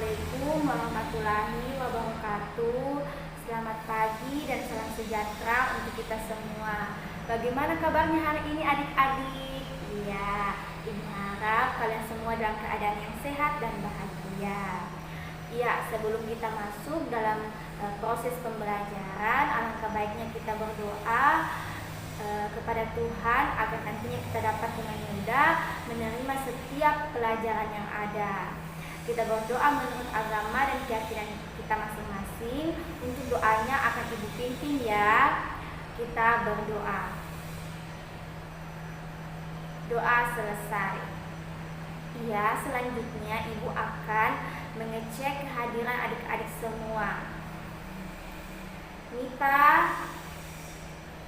Assalamualaikum warahmatullahi wabarakatuh. Selamat pagi dan salam sejahtera untuk kita semua. Bagaimana kabarnya hari ini adik-adik? Iya, Ibu harap kalian semua dalam keadaan yang sehat dan bahagia. Iya, sebelum kita masuk dalam proses pembelajaran, alangkah baiknya kita berdoa kepada Tuhan agar nantinya kita dapat dengan mudah menerima setiap pelajaran yang ada. Kita berdoa menurut agama dan keyakinan kita masing-masing. Untuk doanya akan Ibu pimpin ya. Kita berdoa. Doa selesai. Iya, selanjutnya Ibu akan mengecek kehadiran adik-adik semua. Nita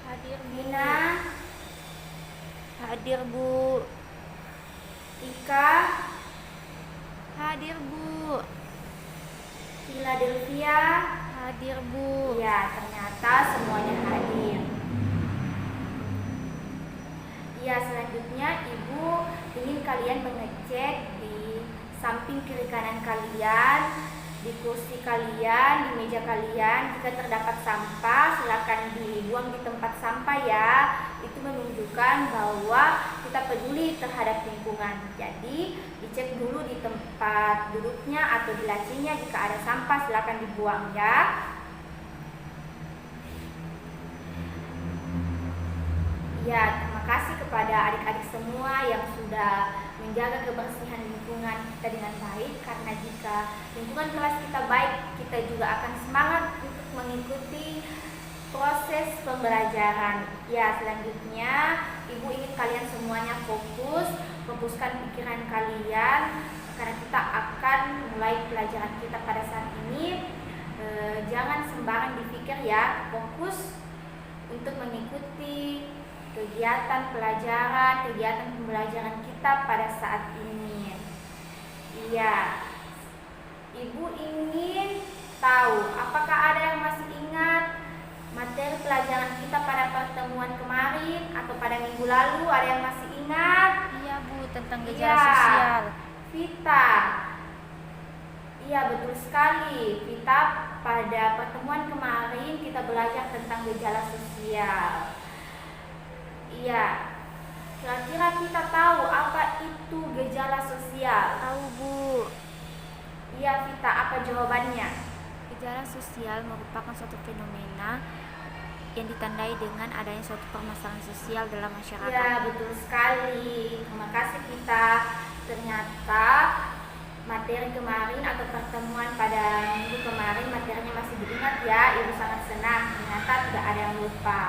Hadir, Nina hadir Bu. Ika Hadir Bu. Philadelphia. Hadir Bu. Iya, ternyata semuanya hadir. Iya, selanjutnya Ibu ingin kalian mengecek di samping kiri kanan kalian, di kursi kalian, di meja kalian. Jika terdapat sampah, silakan dibuang di tempat sampah ya. Itu menunjukkan bahwa kita peduli terhadap lingkungan. Jadi dicek dulu di tempat duduknya atau di lacinya. Jika ada sampah, silakan dibuang ya. Ya, terima kasih kepada adik-adik semua yang sudah menjaga kebersihan lingkungan kita dengan baik. Karena jika lingkungan kelas kita baik, kita juga akan semangat untuk mengikuti proses pembelajaran. Ya, selanjutnya Ibu ingin kalian semuanya fokuskan pikiran kalian karena kita akan mulai pelajaran kita pada saat ini. Jangan sembarang dipikir ya, fokus untuk mengikuti kegiatan pembelajaran kita pada saat ini. Iya, Ibu ingin tahu apakah ada yang masih ingat materi pelajaran kita pada pertemuan kemarin atau pada minggu lalu? Ada yang masih ingat? Iya Bu, tentang gejala sosial. Vita. Iya, betul sekali Vita. Pada pertemuan kemarin kita belajar tentang gejala sosial. Iya, kira-kira kita tahu apa itu gejala sosial? Tahu Bu. Iya Vita, apa jawabannya? Gejala sosial merupakan suatu fenomena yang ditandai dengan adanya suatu permasalahan sosial dalam masyarakat. Iya, betul sekali. Terima kasih Vita. Ternyata materi kemarin atau pertemuan pada minggu kemarin materinya masih diingat ya. Ibu sangat senang. Ternyata tidak ada yang lupa.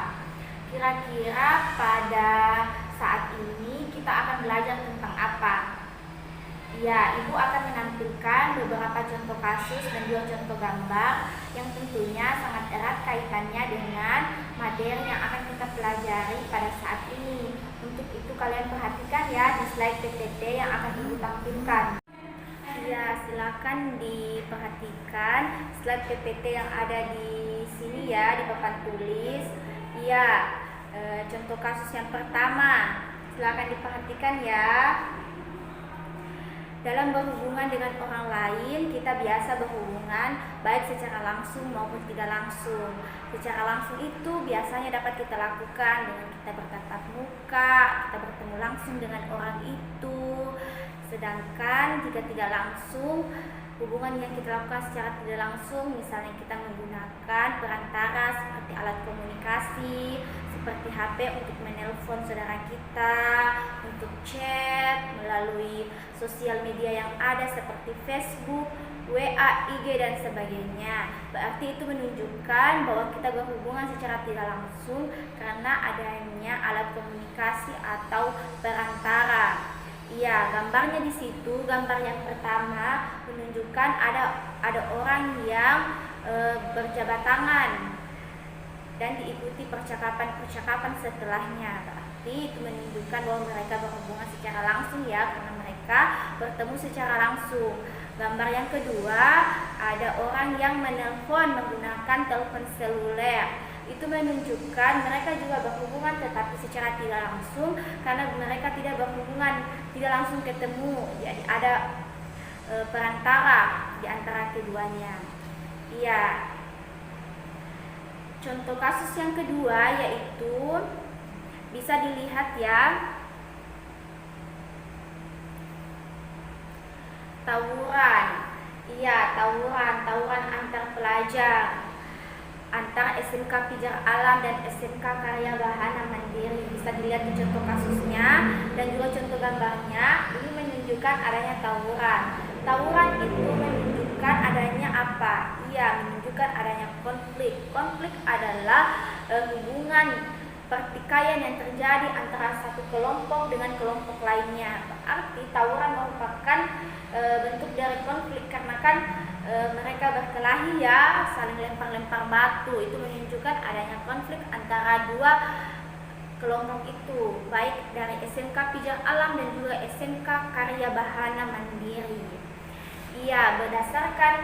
Kira-kira pada saat ini kita akan belajar tentang apa? Ya, Ibu akan menampilkan beberapa contoh kasus dan juga contoh gambar yang tentunya sangat erat kaitannya dengan materi yang akan kita pelajari pada saat ini. Untuk itu kalian perhatikan ya di slide PPT yang akan Ibu tampilkan. Ya, silakan diperhatikan slide PPT yang ada di sini ya, di papan tulis. Iya, contoh kasus yang pertama, silakan diperhatikan ya. Dalam berhubungan dengan orang lain, kita biasa berhubungan baik secara langsung maupun tidak langsung. Secara langsung itu biasanya dapat kita lakukan dengan kita bertatap muka, kita bertemu langsung dengan orang itu. Sedangkan jika tidak langsung, hubungan yang kita lakukan secara tidak langsung, misalnya kita menggunakan perantara seperti alat komunikasi, seperti HP untuk menelpon saudara kita, untuk chat melalui sosial media yang ada seperti Facebook, WA, IG dan sebagainya. Berarti itu menunjukkan bahwa kita berhubungan secara tidak langsung karena adanya alat komunikasi atau perantara. Iya, gambarnya di situ, gambar yang pertama menunjukkan ada orang yang berjabat tangan dan diikuti percakapan setelahnya. Berarti itu menunjukkan bahwa mereka berhubungan secara langsung ya, karena mereka bertemu secara langsung. Gambar yang kedua, ada orang yang menelpon menggunakan telepon seluler. Itu menunjukkan mereka juga berhubungan tetapi secara tidak langsung karena mereka tidak berhubungan, tidak langsung ketemu. Jadi ada perantara. di antara keduanya. Iya. Contoh kasus yang kedua yaitu bisa dilihat ya, tawuran. Iya, tawuran antar pelajar, antara SMK Pijar Alam dan SMK Karya Bahana Mandiri. Bisa dilihat di contoh kasusnya dan juga contoh gambarnya. Ini menunjukkan adanya tawuran. Tawuran itu menunjukkan adanya apa? Iya, menunjukkan adanya konflik. Konflik adalah hubungan pertikaian yang terjadi antara satu kelompok dengan kelompok lainnya. Berarti tawuran merupakan bentuk dari konflik, karena kan mereka berkelahi ya, saling lempar-lempar batu. Itu menunjukkan adanya konflik antara dua kelompok itu, baik dari SMK Pijar Alam dan juga SMK Karya Bahana Mandiri. Iya, berdasarkan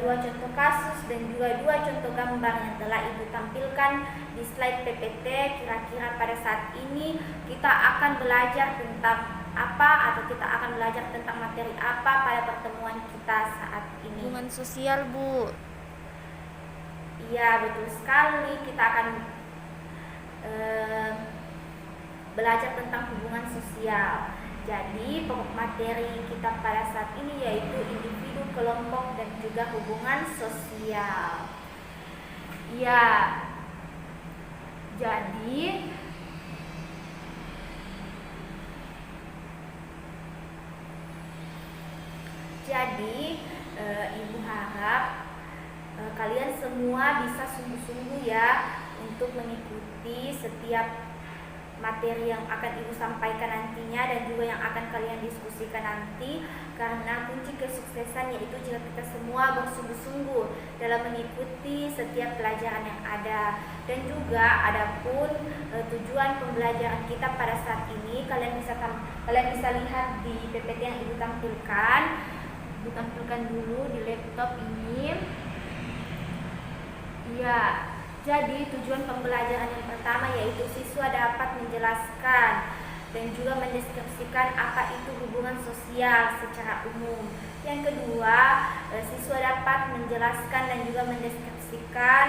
dua contoh kasus dan juga dua contoh gambar yang telah Ibu tampilkan di slide PPT, kira-kira pada saat ini kita akan belajar tentang apa, atau kita akan belajar tentang materi apa pada pertemuan kita saat ini? Hubungan sosial, Bu. Iya, betul sekali. Kita akan belajar tentang hubungan sosial. Jadi pokok materi kita pada saat ini yaitu individu, kelompok, dan juga hubungan sosial. Iya. Jadi Ibu harap kalian semua bisa sungguh-sungguh ya untuk mengikuti setiap materi yang akan Ibu sampaikan nantinya dan juga yang akan kalian diskusikan nanti, karena kunci kesuksesan yaitu jika kita semua bersungguh-sungguh dalam mengikuti setiap pelajaran yang ada. Dan juga adapun tujuan pembelajaran kita pada saat ini kalian bisa lihat di PPT yang Ibu tampilkan. Ibu tampilkan dulu di laptop ini. Iya. Jadi tujuan pembelajaran yang pertama yaitu siswa dapat menjelaskan dan juga mendeskripsikan apa itu hubungan sosial secara umum. Yang kedua, siswa dapat menjelaskan dan juga mendeskripsikan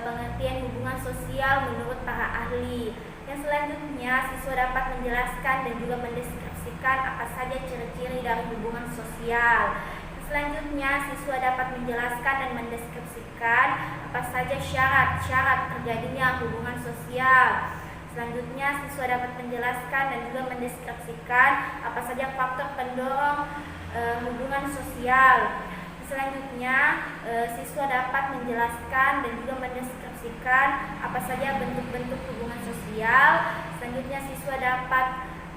pengertian hubungan sosial menurut para ahli. Yang selanjutnya, siswa dapat menjelaskan dan juga mendeskripsikan apa saja ciri-ciri dari hubungan sosial. Selanjutnya, siswa dapat menjelaskan dan mendeskripsikan apa saja syarat-syarat terjadinya hubungan sosial. Selanjutnya, siswa dapat menjelaskan dan juga mendeskripsikan apa saja faktor pendorong hubungan sosial. Selanjutnya, siswa dapat menjelaskan dan juga mendeskripsikan apa saja bentuk-bentuk hubungan sosial. Selanjutnya, siswa dapat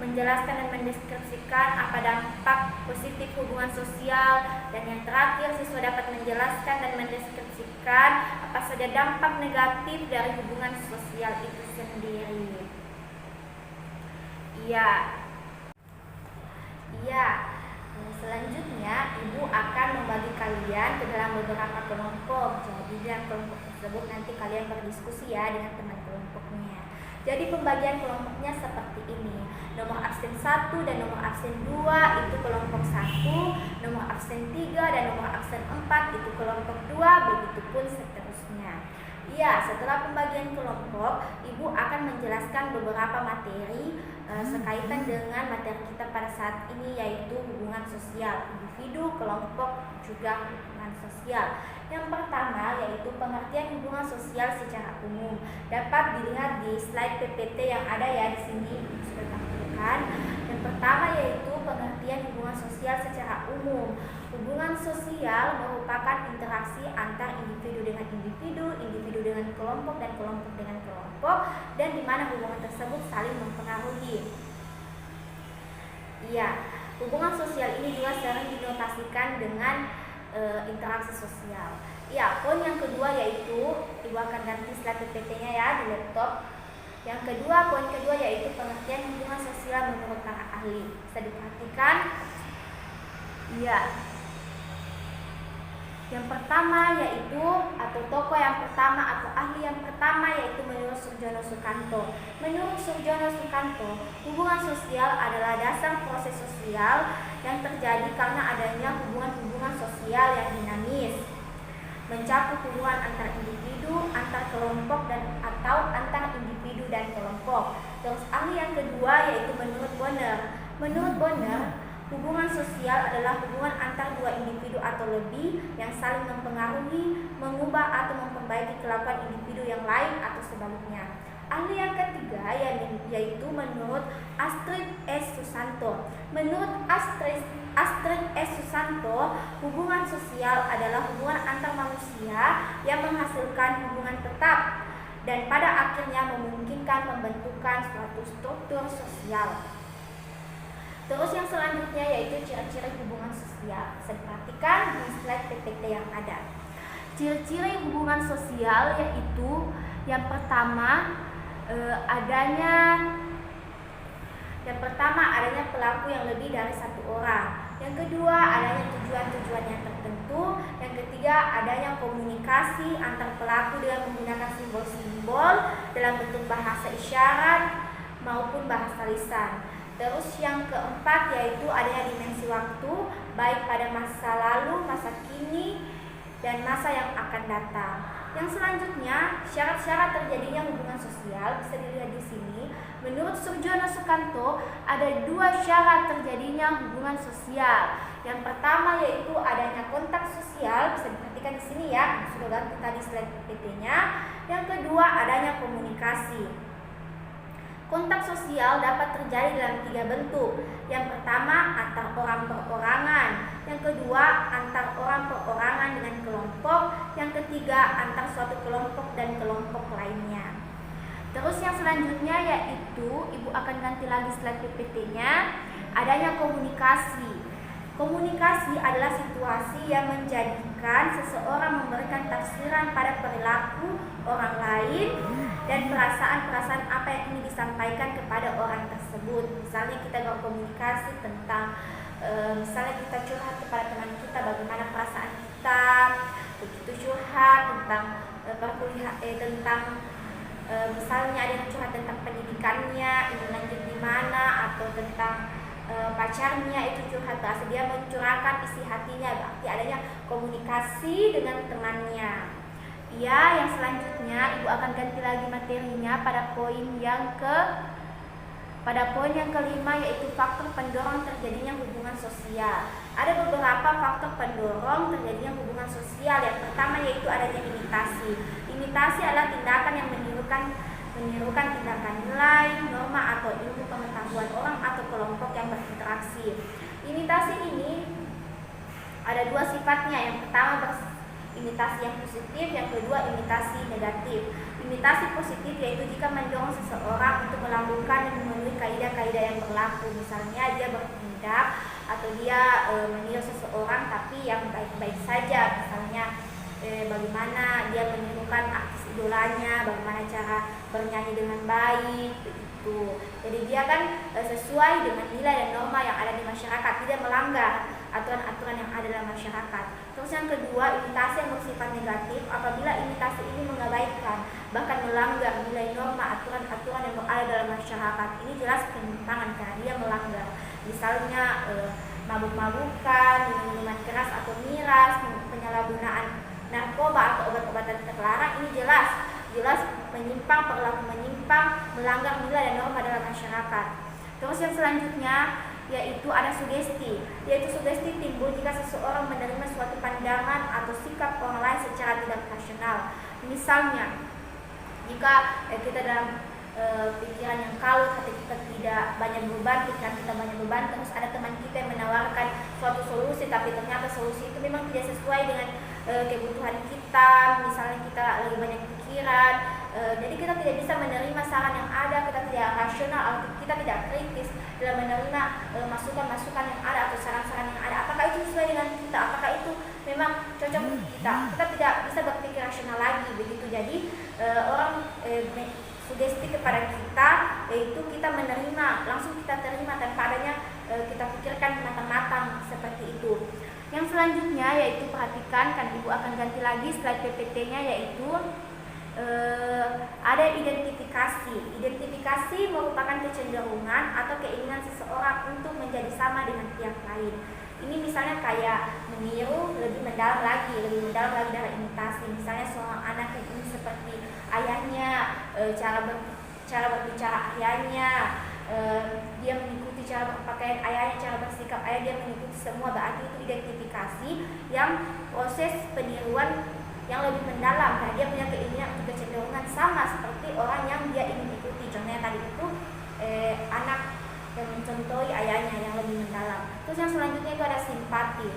menjelaskan dan mendeskripsikan apa dampak positif hubungan sosial, dan yang terakhir siswa dapat menjelaskan dan mendeskripsikan apa saja dampak negatif dari hubungan sosial itu sendiri. Iya. Selanjutnya Ibu akan membagi kalian ke dalam beberapa kelompok. Jadi dalam kelompok tersebut nanti kalian berdiskusi ya dengan teman kelompoknya. Jadi pembagian kelompoknya seperti ini. Nomor absen 1 dan nomor absen 2 itu kelompok 1, nomor absen 3 dan nomor absen 4 itu kelompok 2, begitupun seterusnya. Iya, setelah pembagian kelompok, Ibu akan menjelaskan beberapa materi sekaitan dengan materi kita pada saat ini, yaitu hubungan sosial, individu, kelompok, juga hubungan sosial. Yang pertama yaitu pengertian hubungan sosial secara umum. Dapat dilihat di slide PPT yang ada ya di sini sudah tampilkan. Yang pertama yaitu pengertian hubungan sosial secara umum. Hubungan sosial merupakan interaksi antar individu dengan individu, individu dengan kelompok, dan kelompok dengan kelompok, dan di mana hubungan tersebut saling mempengaruhi. Iya, hubungan sosial ini juga sering dinotasikan dengan interaksi sosial. Ya, poin yang kedua yaitu Ibu akan ganti slide PPT-nya ya di laptop. Yang kedua, poin kedua yaitu pengertian hubungan sosial menurut para ahli. Bisa diperhatikan. Iya. Yang pertama yaitu atau tokoh yang pertama atau ahli yang pertama yaitu menurut Surjono Sukanto. Menurut Surjono Sukanto, hubungan sosial adalah dasar proses sosial yang terjadi karena adanya hubungan-hubungan sosial sosial yang dinamis, mencakup hubungan antar individu, antar kelompok, dan atau antar individu dan kelompok. Terus ahli yang kedua yaitu menurut Bonner. Menurut Bonner, hubungan sosial adalah hubungan antar dua individu atau lebih yang saling mempengaruhi, mengubah atau memperbaiki kelakuan individu yang lain atau sebaliknya. Ahli yang ketiga yaitu menurut Astrid S. Susanto. Menurut Astrid S. Susanto, hubungan sosial adalah hubungan antar manusia yang menghasilkan hubungan tetap dan pada akhirnya memungkinkan pembentukan suatu struktur sosial. Terus yang selanjutnya yaitu ciri-ciri hubungan sosial. Bisa diperhatikan di slide PPT yang ada. Ciri-ciri hubungan sosial yaitu yang pertama adanya pelaku yang lebih dari satu orang. Yang kedua adanya tujuan-tujuan yang tertentu. Yang ketiga adanya komunikasi antar pelaku dengan menggunakan simbol-simbol dalam bentuk bahasa isyarat maupun bahasa lisan. Terus yang keempat yaitu adanya dimensi waktu baik pada masa lalu, masa kini, dan masa yang akan datang. Yang selanjutnya, syarat-syarat terjadinya hubungan sosial bisa dilihat di sini. Menurut Surjono Sukanto, ada 2 syarat terjadinya hubungan sosial. Yang pertama yaitu adanya kontak sosial, bisa diperhatikan di sini ya, sudah ganti tadi slide PPT-nya. Yang kedua adanya komunikasi. Kontak sosial dapat terjadi dalam 3 bentuk. Yang pertama antar orang perorangan, yang kedua antar orang perorangan dengan kelompok, yang ketiga antar suatu kelompok dan kelompok lainnya. Terus yang selanjutnya yaitu, Ibu akan ganti lagi slide PPT-nya, adanya komunikasi. Komunikasi adalah situasi yang menjadikan seseorang memberikan tafsiran pada perilaku orang lain dan perasaan-perasaan apa yang ingin disampaikan kepada orang tersebut. Misalnya kita berkomunikasi tentang misalnya kita curhat kepada teman kita bagaimana perasaan kita, begitu curhat tentang misalnya ada yang curhat tentang pendidikannya, ingin lanjut di mana, atau tentang pacarnya itu curhat, berarti dia mencurahkan isi hatinya, berarti adanya komunikasi dengan temannya. Ya, yang selanjutnya Ibu akan ganti lagi materinya pada poin yang kelima yaitu faktor pendorong terjadinya hubungan sosial. Ada beberapa faktor pendorong terjadinya hubungan sosial. Yang pertama yaitu adanya imitasi. Imitasi adalah tindakan yang menirukan tindakan nilai, norma atau ilmu pengetahuan orang atau kelompok yang berinteraksi. Imitasi ini ada 2 sifatnya. Yang pertama imitasi yang positif, yang kedua imitasi negatif. Imitasi positif yaitu jika mendorong seseorang untuk melakukan dan memenuhi kaidah-kaidah yang berlaku. Misalnya dia bertindak atau dia meniru seseorang tapi yang baik-baik saja. Misalnya bagaimana dia menirukan artis idolanya, bagaimana cara bernyanyi dengan baik, begitu. Jadi dia kan sesuai dengan nilai dan norma yang ada di masyarakat, tidak melanggar aturan-aturan yang ada dalam masyarakat. Terus yang kedua, imitasi yang bersifat negatif apabila imitasi ini mengabaikan bahkan melanggar nilai norma aturan-aturan yang ada dalam masyarakat. Ini jelas penyimpangan karena dia melanggar. Misalnya mabuk-mabukan, minuman keras atau miras, penyalahgunaan narkoba atau obat-obatan terlarang, ini jelas menyimpang, perilaku menyimpang, melanggar nilai dan norma dalam masyarakat. Terus yang selanjutnya yaitu ada sugesti. Yaitu sugesti timbul jika seseorang menerima suatu pandangan atau sikap orang lain secara tidak rasional. Misalnya, jika kita dalam pikiran yang kalut, hati kita tidak banyak beban, pikiran kita banyak beban, terus ada teman kita yang menawarkan suatu solusi, tapi ternyata solusi itu memang tidak sesuai dengan kebutuhan kita. Misalnya kita lagi banyak pikiran, jadi kita tidak bisa menerima saran yang ada, kita tidak rasional, kita tidak kritis dalam menerima masukan-masukan yang ada atau saran-saran yang ada. Apakah itu sesuai dengan kita? Apakah itu memang cocok untuk kita? Kita tidak bisa berpikir rasional lagi, begitu. Jadi orang sugesti kepada kita, yaitu kita menerima, langsung kita terima tanpa adanya kita pikirkan matang-matang seperti itu. Yang selanjutnya yaitu perhatikan, kan Ibu akan ganti lagi slide PPT-nya, yaitu ada identifikasi. Identifikasi merupakan kecenderungan atau keinginan seseorang untuk menjadi sama dengan pihak lain. Ini misalnya kayak meniru, lebih lebih mendalam lagi dari imitasi. Misalnya seorang anak yang ingin seperti ayahnya, cara berbicara ayahnya, dia mengikuti cara berpakaian ayahnya, cara bersikap ayah, dia mengikuti semua, berarti itu identifikasi yang proses peniruan yang lebih mendalam karena dia punya keinginan atau kecenderungan sama seperti orang yang dia ingin ikuti. Contohnya tadi itu anak yang mencontohi ayahnya yang lebih mendalam. Terus yang selanjutnya itu ada simpati.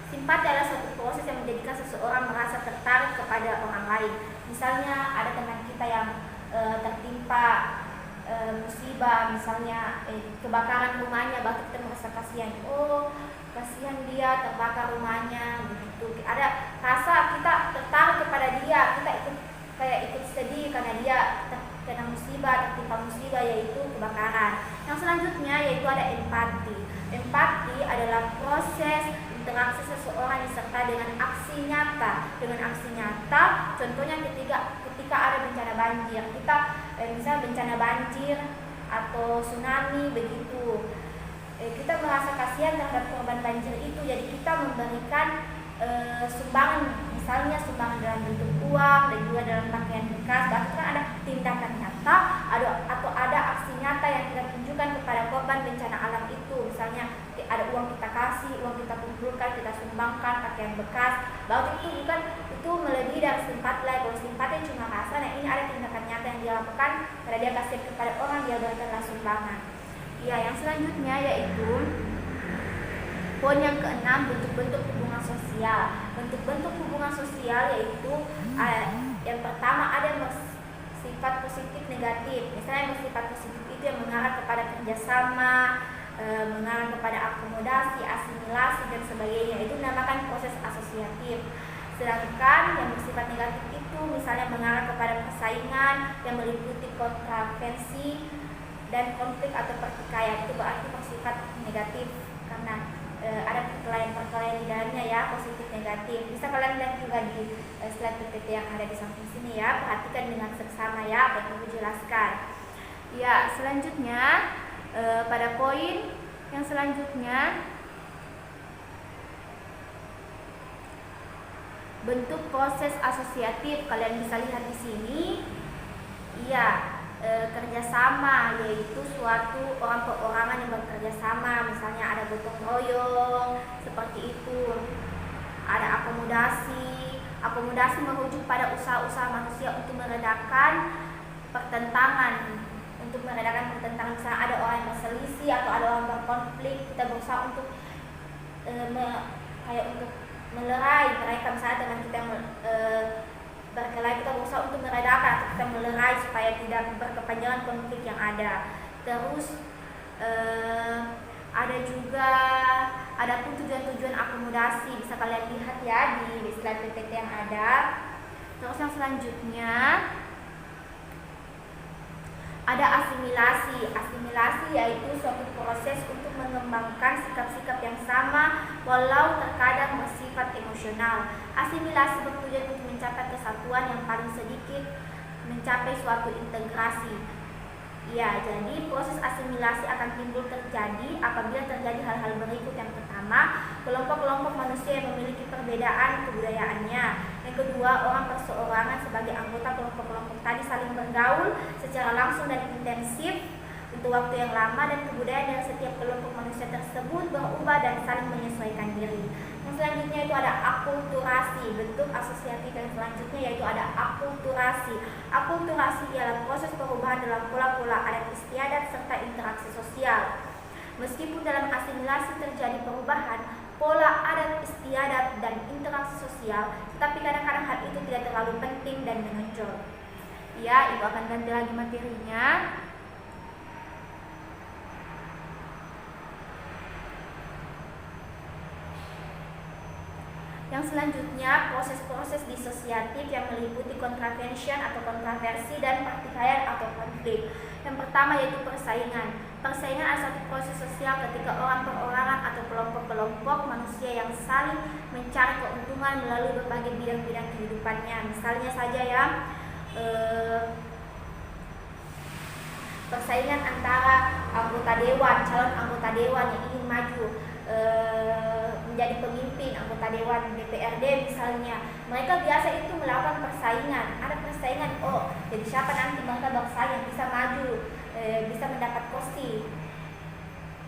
Simpati adalah suatu proses yang menjadikan seseorang merasa tertarik kepada orang lain. Misalnya ada teman kita yang tertimpa musibah, misalnya kebakaran rumahnya, bahkan kita merasa kasihan. Oh, kasihan dia terbakar rumahnya, begitu. Ada rasa kita tertarik kepada dia, kita ikut sedih karena dia terkena musibah, tertimpa musibah, yaitu kebakaran. Yang selanjutnya yaitu ada empati. Empati adalah proses interaksi seseorang disertai dengan aksi nyata. Dengan aksi nyata, contohnya ketika ada bencana banjir, kita misalnya bencana banjir atau tsunami begitu, kita merasa kasihan terhadap korban banjir itu, jadi kita memberikan sumbangan, misalnya sumbangan dalam bentuk uang dan juga dalam pakaian bekas. Bahkan ada tindakan nyata atau ada aksi nyata yang kita tunjukkan kepada korban bencana alam itu. Misalnya ada uang kita kasih, uang kita kumpulkan, kita sumbangkan pakaian bekas. Bahwa itu melebihi dari simpati lah. Kalau simpati cuma rasa, nah ini ada tindakan nyata yang dia lakukan karena dia kasih kepada orang, dia berikanlah sumbangan. Ya, yang selanjutnya yaitu poin yang keenam, bentuk-bentuk hubungan sosial. Bentuk-bentuk hubungan sosial yaitu yang pertama ada sifat positif negatif. Misalnya sifat positif itu yang mengarah kepada kerjasama, mengarah kepada akomodasi, asimilasi dan sebagainya. Itu dinamakan proses asosiatif. Sedangkan yang bersifat negatif itu misalnya mengarah kepada persaingan yang meliputi kontroversi dan konflik atau pertikaian. Itu berarti bersifat negatif karena ada perkelahian di dalamnya ya, positif negatif. Bisa kalian lihat juga di slide PPT yang ada di samping sini ya. Perhatikan dengan seksama ya apa yang aku jelaskan. Ya, selanjutnya pada poin yang selanjutnya bentuk proses asosiatif. Kalian bisa lihat di sini. Iya, kerjasama yaitu suatu orang perorangan yang bekerja sama, misalnya ada gotong royong seperti itu. Ada akomodasi merujuk pada usaha-usaha manusia untuk meredakan pertentangan, misalnya ada orang yang berselisih atau ada orang berkonflik, kita berusaha untuk untuk melerai mereka. Misalnya dengan kita yang berkelahi, kita berusaha untuk meredakan atau kita melerai supaya tidak berkepanjangan konflik yang ada. Terus ada pun tujuan-tujuan akomodasi, bisa kalian lihat ya di slide PPT yang ada. Terus yang selanjutnya ada asimilasi. Asimilasi yaitu suatu proses untuk mengembangkan sikap-sikap yang sama walau terkadang bersifat emosional. Asimilasi bertujuan untuk mencapai kesatuan yang paling sedikit mencapai suatu integrasi. Ya, jadi proses asimilasi akan timbul terjadi apabila terjadi hal-hal berikut. Yang pertama, kelompok-kelompok manusia yang memiliki perbedaan kebudayaannya. Yang kedua, orang perseorangan sebagai anggota kelompok-kelompok tadi saling bergaul secara langsung dan intensif untuk waktu yang lama, dan kebudayaan dari setiap kelompok manusia tersebut berubah dan saling menyesuaikan diri. Yang selanjutnya itu ada akulturasi. Bentuk asosiatif yang selanjutnya yaitu ada akulturasi. Akulturasi ialah proses perubahan dalam pola-pola adat istiadat serta interaksi sosial. Meskipun dalam asimilasi terjadi perubahan pola adat istiadat dan interaksi sosial, tetapi kadang-kadang hal itu tidak terlalu penting dan menonjol. Ya, Ibu akan ganti lagi materinya. Yang selanjutnya, proses-proses disosiatif yang meliputi contravention atau kontroversi dan pertikaian atau konflik. Yang pertama yaitu persaingan. Persaingan adalah satu proses sosial ketika orang perorangan atau kelompok-kelompok manusia yang saling mencari keuntungan melalui berbagai bidang-bidang kehidupannya. Misalnya saja ya, persaingan antara anggota dewan, calon anggota dewan yang ingin maju menjadi pemimpin anggota dewan DPRD misalnya, mereka biasa itu melakukan persaingan, ada persaingan, oh jadi siapa nanti mereka bersaing bisa maju, bisa mendapat kursi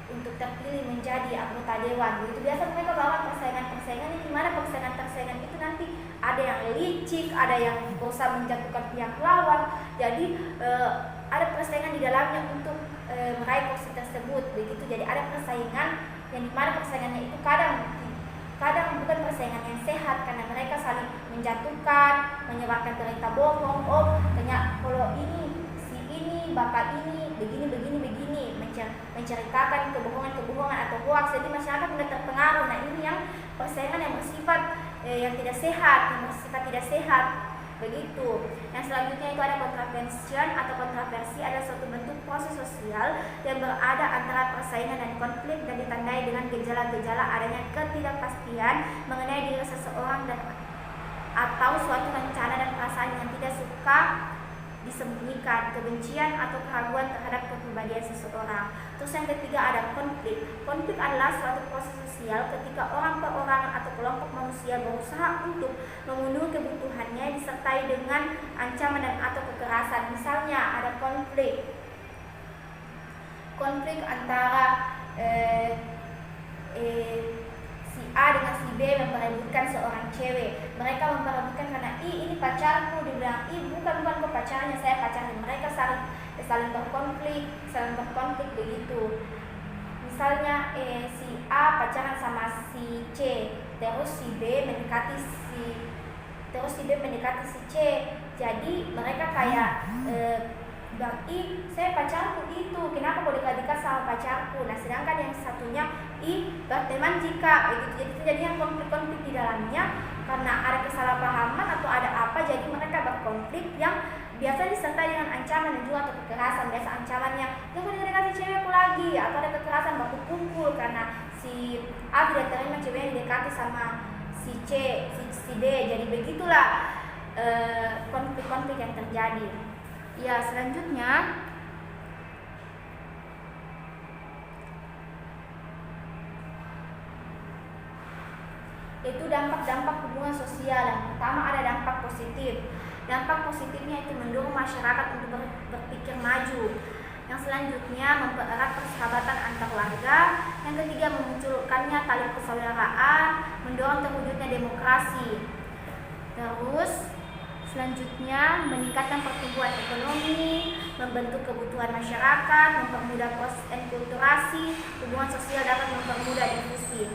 untuk terpilih menjadi anggota dewan. Begitu biasa mereka melakukan persaingan ini, gimana persaingan itu nanti ada yang licik, ada yang berusaha menjatuhkan pihak lawan. Jadi ada persaingan di dalamnya untuk meraih kursi tersebut. Begitu, jadi ada persaingan yang dimana persaingannya itu kadang bukan persaingan yang sehat, karena mereka saling menjatuhkan, menyebarkan berita bohong. Oh ternyata kalau ini si ini bapak ini begini menceritakan kebohongan atau hoax, jadi masyarakat mudah terpengaruh. Nah ini yang persaingan yang bersifat yang tidak sehat, begitu. Yang selanjutnya itu ada contravention atau kontroversi, adalah suatu bentuk proses sosial yang berada antara persaingan dan konflik dan ditandai dengan gejala-gejala adanya ketidakpastian mengenai diri seseorang atau suatu rencana dan perasaan yang tidak suka disembunyikan, kebencian atau keraguan terhadap kepribadian seseorang. Terus yang ketiga ada konflik. Konflik adalah suatu proses sosial ketika orang perorangan atau kelompok manusia berusaha untuk memenuhi kebutuhannya disertai dengan ancaman dan atau kekerasan. Misalnya ada konflik antara si A dengan si B memperebutkan seorang cewek. Mereka memperebutkan karena ini pacarku, dibilang bukan kok pacarnya, saya pacarnya. Mereka saling berkonflik begitu. Misalnya si A pacaran sama si C, terus si B mendekati si C. Jadi mereka kayak bilang, saya pacarku itu, kenapa kau dekat-dekat sama pacarku? Nah sedangkan yang satunya berteman jika begitu. Jadi terjadi konflik-konflik di dalamnya karena ada kesalahpahaman atau ada apa, jadi mereka berkonflik yang biasa disertai dengan ancaman dan juga atau kekerasan. Biasa ancamannya, jangan mendekati cewekku lagi, atau ada kekerasan baku pukul karena si A tidak terima ceweknya didekati sama si C, si D. Jadi begitulah konflik-konflik yang terjadi. Ya, selanjutnya itu dampak-dampak hubungan sosial. Yang pertama ada dampak positif. Dampak positifnya itu mendorong masyarakat untuk berpikir maju. Yang selanjutnya mempererat persahabatan antar warga. Yang ketiga memunculkannya tali persaudaraan, mendorong terwujudnya demokrasi. Terus selanjutnya meningkatkan pertumbuhan ekonomi, membentuk kebutuhan masyarakat, mempermudah proses enkulturasi. Hubungan sosial dapat mempermudah diskusi.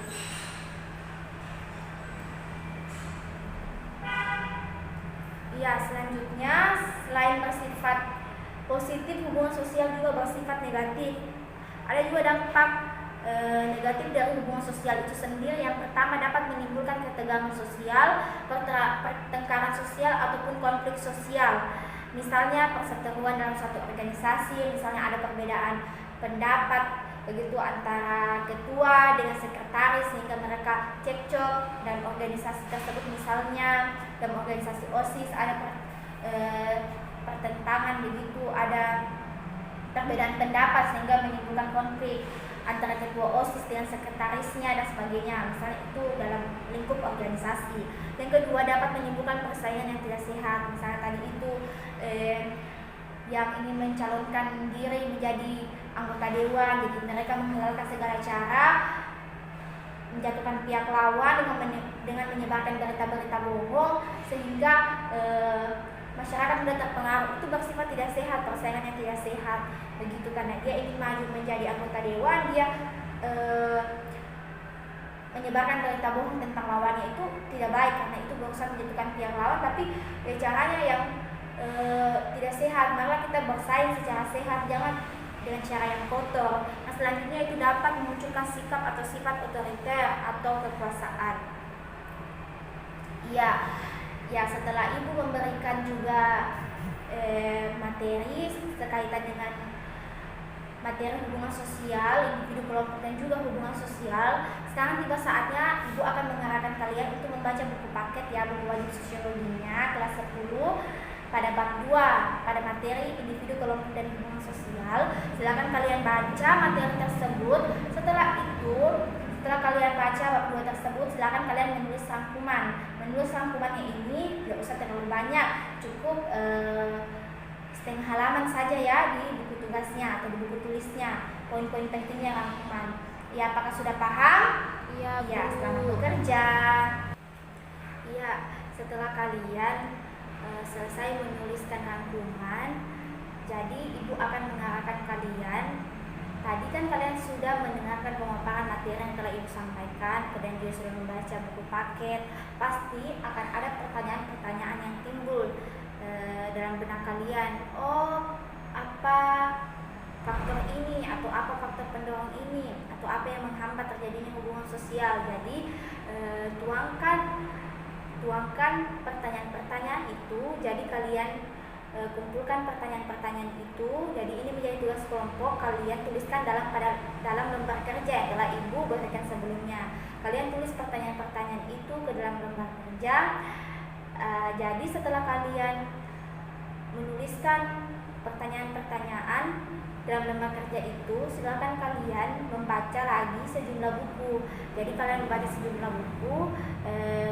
Ya, selanjutnya selain bersifat positif, hubungan sosial juga bersifat negatif. Ada juga dampak negatif dari hubungan sosial itu sendiri. Yang pertama dapat menimbulkan ketegangan sosial, pertengkaran sosial ataupun konflik sosial. Misalnya perseteruan dalam suatu organisasi, misalnya ada perbedaan pendapat begitu antara ketua dengan sekretaris sehingga mereka cekcok, dan organisasi tersebut misalnya dalam organisasi OSIS ada pertentangan begitu, ada perbedaan pendapat sehingga menimbulkan konflik antara ketua OSIS dengan sekretarisnya dan sebagainya. Misalnya itu dalam lingkup organisasi. Yang kedua dapat menimbulkan persaingan yang tidak sehat. Misalnya tadi itu yang ingin mencalonkan diri menjadi anggota dewan, jadi mereka menghalalkan segala cara menjatuhkan pihak lawan dengan menyebarkan berita-berita bohong sehingga masyarakat mudah terpengaruh. Itu bersifat tidak sehat, persaingan yang tidak sehat begitu, karena dia ingin maju menjadi anggota dewan, dia menyebarkan berita bohong tentang lawannya. Itu tidak baik karena itu berusaha menjatuhkan pihak lawan, tapi caranya yang tidak sehat. Malah kita bersaing secara sehat, jangan dengan cara yang kotor. Nah selanjutnya itu dapat memunculkan sikap atau sifat otoriter atau kekuasaan. Ya setelah ibu memberikan juga materi berkaitan dengan materi hubungan sosial, individu, kelompok, dan juga hubungan sosial. Sekarang tiba saatnya ibu akan mengarahkan kalian untuk membaca buku paket ya, buku wajib sosiologinya kelas 10 pada bab 2 pada materi individu, kelompok, dan hubungan sosial. Silakan kalian baca materi tersebut. Setelah itu Setelah kalian baca bab 2 tersebut, silakan kalian menulis rangkuman. Menulis rangkumannya ini tidak usah terlalu banyak, cukup setengah halaman saja ya di buku tugasnya atau di buku tulisnya. Poin-poin pentingnya rangkuman. Ya, apakah sudah paham? Iya, Ya, Bu. selamat bekerja. Ya, setelah kalian selesai menuliskan rangkuman, jadi ibu akan mengarahkan kalian. Tadi kan kalian sudah mendengarkan pemaparan materi yang telah ibu sampaikan, kemudian juga sudah membaca buku paket. Pasti akan ada pertanyaan-pertanyaan yang timbul dalam benak kalian. Oh, apa faktor ini, atau apa faktor pendorong ini, atau apa yang menghambat terjadinya hubungan sosial. Jadi tuangkan pertanyaan-pertanyaan itu. Jadi kalian kumpulkan pertanyaan-pertanyaan itu. Jadi ini menjadi tugas kelompok. Kalian tuliskan dalam lembar kerja yang telah ibu berikan sebelumnya. Kalian tulis pertanyaan-pertanyaan itu ke dalam lembar kerja. Jadi setelah kalian menuliskan pertanyaan-pertanyaan dalam lembar kerja itu, silakan kalian membaca lagi sejumlah buku. Jadi kalian membaca sejumlah buku,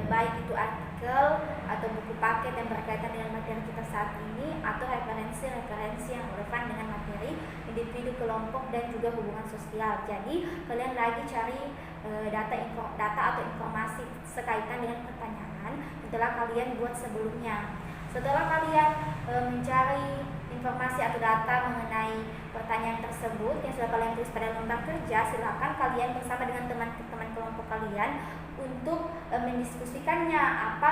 baik itu artikel atau buku paket yang berkaitan dengan materi kita saat ini, atau referensi-referensi yang relevan dengan materi individu, kelompok, dan juga hubungan sosial. Jadi kalian lagi cari data atau informasi sekaitan dengan pertanyaan yang telah kalian buat sebelumnya. Setelah kalian mencari informasi atau data mengenai pertanyaan tersebut yang sudah kalian tulis pada lembar kerja, silakan kalian bersama dengan teman-teman kelompok kalian untuk mendiskusikannya, apa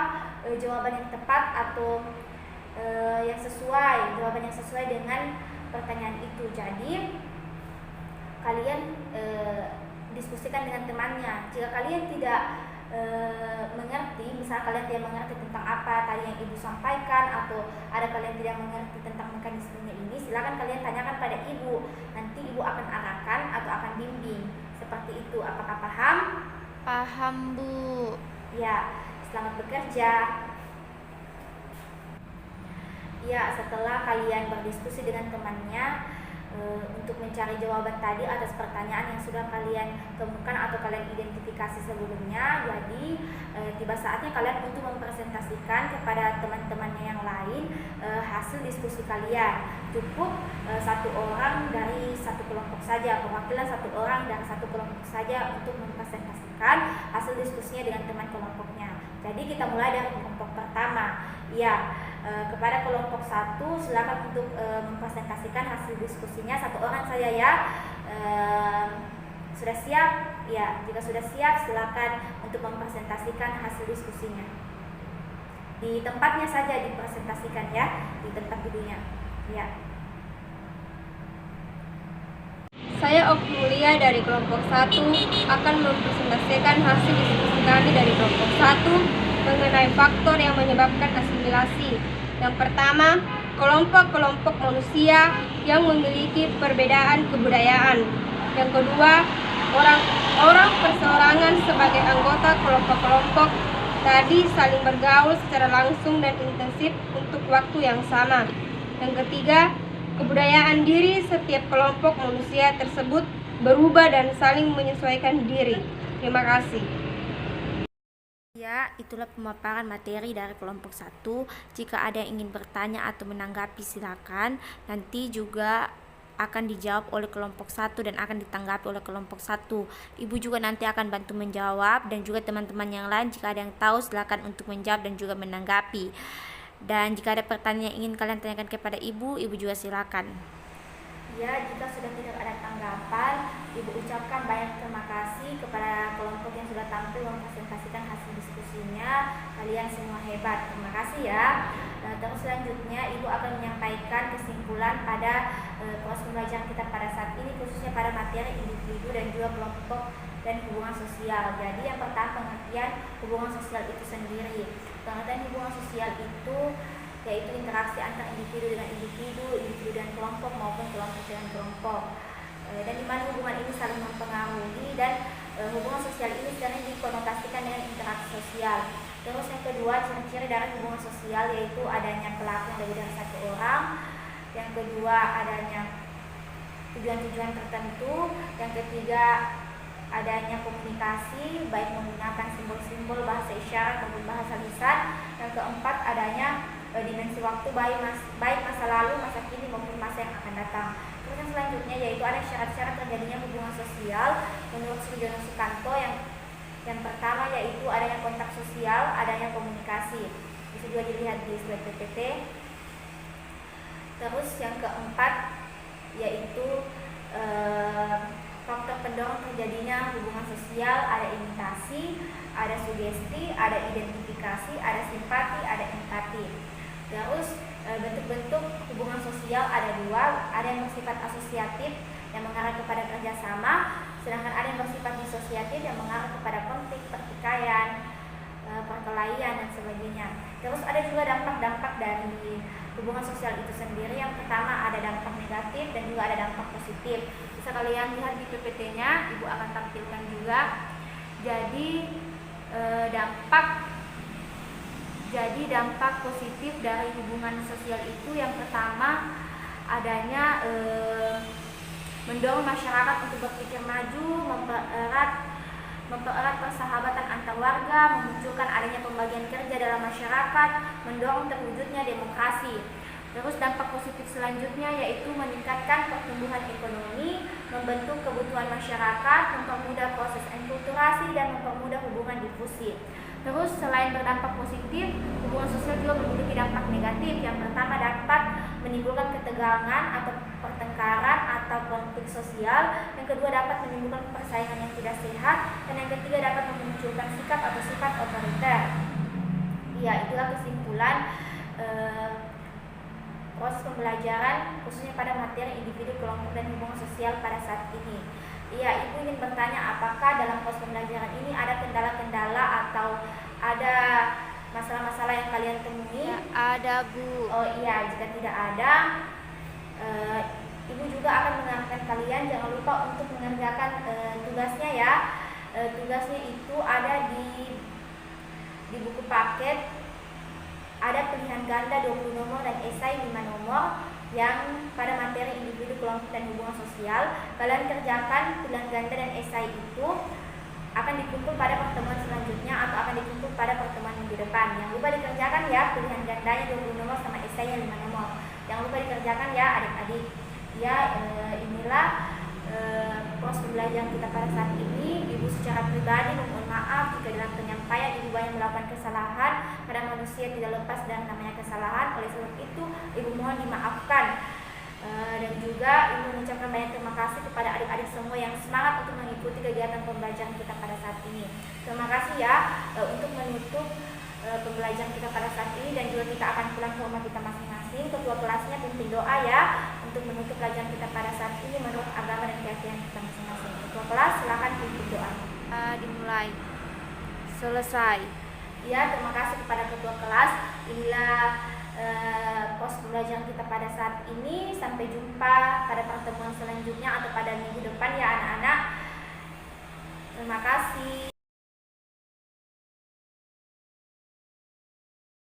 jawaban yang tepat atau jawaban yang sesuai dengan pertanyaan itu. Jadi kalian diskusikan dengan temannya. Jika kalian tidak mengerti, misalnya kalian tidak mengerti tentang apa tadi yang ibu sampaikan, atau ada kalian tidak mengerti tentang mekanismenya ini, silakan kalian tanyakan pada ibu. Nanti ibu akan arahkan atau akan bimbing. Seperti itu. Apakah paham? Paham, Bu. Ya, selamat bekerja. Ya, setelah kalian berdiskusi dengan temannya untuk mencari jawaban tadi atas pertanyaan yang sudah kalian temukan atau kalian identifikasi sebelumnya, jadi tiba saatnya kalian untuk mempresentasikan kepada teman-temannya yang lain hasil diskusi kalian. Cukup satu orang dari satu kelompok saja, perwakilan satu orang dari satu kelompok saja untuk mempresentasikan hasil diskusinya dengan teman kelompoknya. Jadi kita mulai dari kelompok pertama. Ya, kepada kelompok 1 silakan untuk mempresentasikan hasil diskusinya, satu orang saja ya. Sudah siap? Ya, jika sudah siap silakan untuk mempresentasikan hasil diskusinya. Di tempatnya saja dipresentasikan ya, di tempat duduknya. Ya. Saya Okmulia dari kelompok 1 akan mempresentasikan hasil diskusi kami dari kelompok 1 mengenai faktor yang menyebabkan asimilasi. Yang pertama, kelompok-kelompok manusia yang memiliki perbedaan kebudayaan. Yang kedua, orang perseorangan sebagai anggota kelompok-kelompok tadi saling bergaul secara langsung dan intensif untuk waktu yang sama. Yang ketiga, kebudayaan diri setiap kelompok manusia tersebut berubah dan saling menyesuaikan diri. Terima kasih. Ya, itulah pemaparan materi dari kelompok 1. Jika ada yang ingin bertanya atau menanggapi silakan. Nanti juga akan dijawab oleh kelompok 1 dan akan ditanggapi oleh kelompok 1. Ibu juga nanti akan bantu menjawab, dan juga teman-teman yang lain jika ada yang tahu silakan untuk menjawab dan juga menanggapi. Dan jika ada pertanyaan yang ingin kalian tanyakan kepada ibu juga silakan. Ya, jika sudah tidak ada tanggapan, ibu ucapkan banyak terima kasih kepada kelompok yang sudah tampil mempresentasikan hasil diskusinya. Kalian semua hebat, terima kasih ya. Terus selanjutnya ibu akan menyampaikan kesimpulan pada proses pembelajaran kita pada saat ini, khususnya pada materi individu dan juga kelompok dan hubungan sosial. Jadi yang pertama, pengertian hubungan sosial itu sendiri. Pengertian hubungan sosial itu yaitu interaksi antara individu dengan individu, individu dan kelompok maupun kelompok dengan kelompok, dan di mana hubungan ini saling mempengaruhi, dan hubungan sosial ini sering dikonotasikan dengan interaksi sosial. Terus yang kedua, ciri-ciri dari hubungan sosial yaitu adanya pelaku yang lebih dari satu orang. Yang kedua, adanya tujuan-tujuan tertentu. Yang ketiga, adanya komunikasi baik menggunakan simbol-simbol, bahasa isyarat maupun bahasa lisan. Yang keempat, adanya dimensi waktu baik masa lalu, masa kini maupun masa yang akan datang. Terus yang selanjutnya yaitu ada syarat-syarat terjadinya hubungan sosial menurut Sujono Sukanto. Yang pertama yaitu adanya kontak sosial, adanya komunikasi. Bisa juga dilihat di slide PPT. Terus yang keempat yaitu faktor pendorong terjadinya hubungan sosial, ada imitasi, ada sugesti, ada identifikasi, ada simpati, ada empati. Terus bentuk-bentuk hubungan sosial ada dua, ada yang bersifat asosiatif yang mengarah kepada kerjasama, sedangkan ada yang bersifat disosiatif yang mengarah kepada konflik, pertikaian, perkelahian dan sebagainya. Terus ada juga dampak-dampak dari hubungan sosial itu sendiri. Yang pertama ada dampak negatif dan juga ada dampak positif. Bisa kalian lihat di PPT-nya, Ibu akan tampilkan juga. Jadi dampak positif dari hubungan sosial itu yang pertama adanya mendorong masyarakat untuk berpikir maju, mempererat persahabatan antar warga, memunculkan adanya pembagian kerja dalam masyarakat, mendorong terwujudnya demokrasi. Terus dampak positif selanjutnya yaitu meningkatkan pertumbuhan ekonomi, membentuk kebutuhan masyarakat, mempermudah proses enkulturasi dan mempermudah hubungan difusi. Terus selain berdampak positif, hubungan sosial juga memiliki dampak negatif. Yang pertama dapat menimbulkan ketegangan atau pertengkaran atau konflik sosial. Yang kedua dapat menimbulkan persaingan yang tidak sehat. Dan yang ketiga dapat memunculkan sikap atau sifat otoriter. Ya, itulah kesimpulan proses pembelajaran khususnya pada materi individu, kelompok, dan hubungan sosial pada saat ini. Iya, Ibu ingin bertanya apakah dalam proses pembelajaran ini ada kendala-kendala atau ada masalah-masalah yang kalian temui? Ya, ada Bu. Oh iya, jika tidak ada, Ibu juga akan mengingatkan kalian jangan lupa untuk mengerjakan tugasnya ya. Tugasnya itu ada di buku paket. Ada pilihan ganda 20 nomor dan esai 5 nomor yang pada materi individu, kelompok, dan hubungan sosial. Kalian kerjakan pilihan ganda dan esai itu akan dikumpul pada pertemuan selanjutnya atau akan dikumpul pada pertemuan minggu depan. Jangan lupa dikerjakan ya, pilihan gandanya 20 nomor sama esainya 5 nomor. Jangan lupa dikerjakan ya adik-adik. Ya, inilah proses pembelajaran kita pada saat ini. Ibu secara pribadi mohon maaf jika dalam penyampaian Ibu banyak melakukan kesalahan. Kadang manusia tidak lepas dari namanya kesalahan. Oleh sebab itu Ibu mohon dimaafkan. Dan juga Ibu mengucapkan banyak terima kasih kepada adik-adik semua yang semangat untuk mengikuti kegiatan pembelajaran kita pada saat ini. Terima kasih ya. Untuk menutup pembelajaran kita pada saat ini dan juga kita akan pulang ke rumah kita masing-masing. Ketua kelasnya pimpin doa ya untuk menutup pelajaran kita pada saat ini menurut agama dan keyakinan kita masing-masing. Ketua kelas silakan pimpin doa. Dimulai. Selesai. Ya, terima kasih kepada ketua kelas. Inilah proses pembelajaran kita pada saat ini. Sampai jumpa pada pertemuan selanjutnya atau pada minggu depan ya anak-anak. Terima kasih.